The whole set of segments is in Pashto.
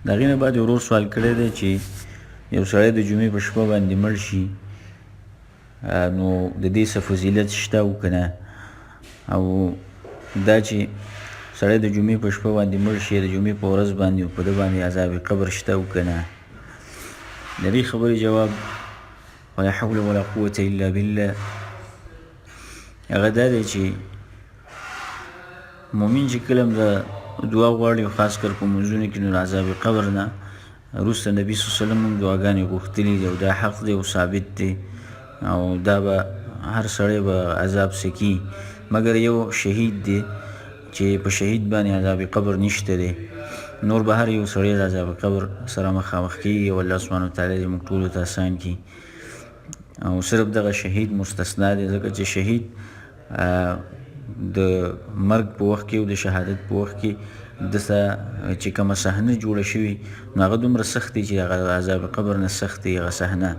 د هغې نه بعد ورور سوال کړی دی چې یو سړی د جمعې په شپه باندې مړ شي نو د دې څه فضیلت شته او که نه، او دا چې سړی د جمعې په شپه باندې مړ شي د جمعې په ورځ باندې په ده باندې عذاب قبر شته او که نه. د دې خبرې جواب ولا حول ولا قوة الا بالله هغه دا دی چې مؤمن چې کله هم د دعا غواړي خاص کر په منځونو کې نو د عذاب قبر نه وروسته نبي صلی الله علیه وسلم هم دعاګانې غوښتلي دي او دا حق دی او ثابت دی او دا به هر سړی به عذاب سکی مګر یو شهید دی چې په شهید باندې عذاب قبر نشته دی، نور به هر یو سړی د عذاب قبر سره مخامخ کېږي او الله سبحانه وتعالی دې موږ ټولو ته اسان کړي. او صرف دغه شهید مستثنا دی ځکه چې شهید د مرګ په وخت کې او د شهادت په وخت کې دسه چې کومه صحنه جوړه شوي نو هغه دومره سخت دی چې هغه عذاب قبر نه سخت دی هغه صحنه،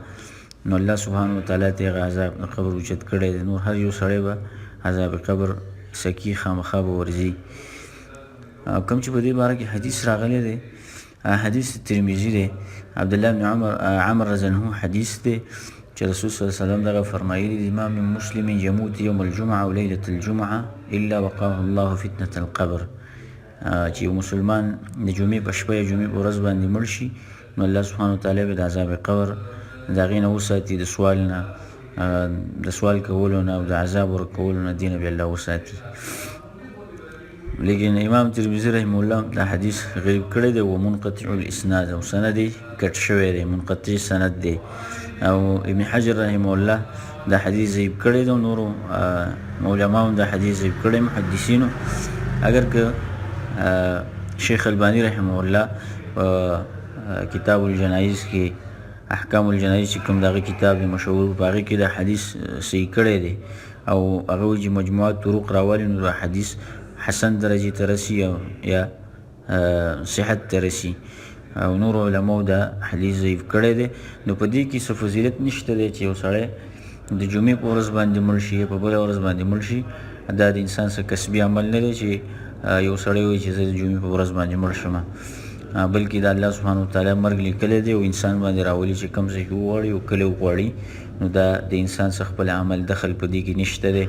نو الله سبحانه وتعالی ته هغه عذاب قبر اوچت کړی دی. نور هر یو سړی به عذاب قبر سکی خامخا به ورځي. کوم چې په دې باره کې حدیث راغلی دی حدیث ترمذي دی، عبدالله بن عمر رضی الله عنه حدیث دی چې رسول صلی الله علیه وسلم دغه فرمایلی دی ما من مسلم یموت یوم الجمعه او لیله الجمعه الا وقاه الله فتنه القبر، چې یو مسلمان د جمعې په شپه یا جمعې په ورځ باندې مړ شي نو الله سبحانه وتعالی به د عذاب قبر د هغې نه وساتي، د سوال نه د سوال کولو نه او د عذاب ورکولو نه دې نه به الله وساتي. لیکن امام ترمذي رحمه الله دا حدیث غریب کړی دی و منقطع الاسناد او سند یې کټ شوی دی، منقطع سند دی، او ابن حجر رحمه الله دا حدیث ضعیف کړی دی او نورو علماو دا حدیث ضعیف کړی محدثینو، اگر که شیخ البانی رحمه الله کتاب الجنایز کې احکام الجنایز چې کوم دغه کتاب دی مشهور په هغې کې دا حدیث صحیح کړی دی او هغه وایي چې مجموعه طرق راولي نو دا حدیث حسن درجې ته رسي یا صحت ته رسي او نور علماو دا حدیث ضعیف کړی دی. نو په دې کې څه فضیلت نشته دی چې یو سړی د جمعې په ورځ باندې مړ شي یا په بله ورځ باندې مړ شي، دا د انسان څه کسبي عمل نه دی چې یو سړی وایي چې زه د جمعې په ورځ باندې مړ شم، بلکې د الله سبحانه وتعالی مرګ لیکلی دی او انسان باندې راولي چې کوم ځای کې وغواړي او کله وغواړي، نو دا د انسان څه خپل عمل دخل په دې کې نشته دی.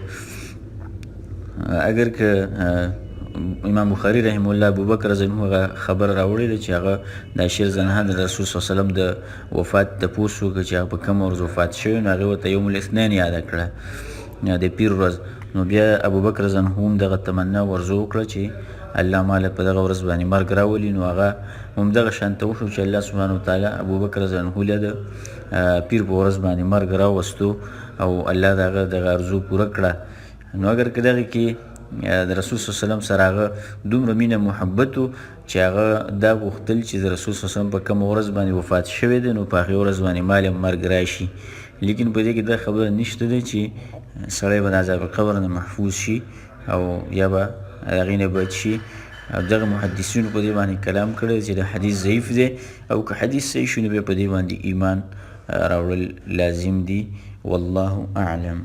اگر که امام بخاری رحمه الله ابوبکر رضی الله عنه خبر راوړی دی چې هغه د عائشة رضی الله عنها د رسول صلی الله علیه وسلم د وفات تپوس وکړه چې هغه په کومه ورځ وفات شوی نو هغې ورته یوم الاثنین یاده کړه د پیر ورځ، نو بیا ابوبکر رضی الله عنه هم دغه تمنا ورزو وکړه چې الله ماله په دغه ورځ باندې مرګ راولي، نو هغه هم دغه شانته وشو چې الله سبحانه وتعالی ابوبکر رضی الله عنه له د پیر په ورځ باندې مرګ راوستو او الله دغه ارزو پوره کړه. نو اگر که دغه کې د رسول صلی الله علیه وسلم سره هغه دومره مینه محبت و چې هغه دا غوښتل چې د رسول صلی الله علیه وسلم په کومه ورځ باندې وفات شوی دی نو په هغې ورځ باندې مال هم مرګ راشي، لیکن په دې کې دا خبره نشته دی چې سړی به د عذاب قبر نه محفوظ شي او یا به هغې نه بچ شي. دغه محدثینو په دې باندې کلام کړی چې د حدیث ضعیف دی او که حدیث صحیح شو نو بیا په دې باندې ایمان راوړل لازم دي. والله اعلم.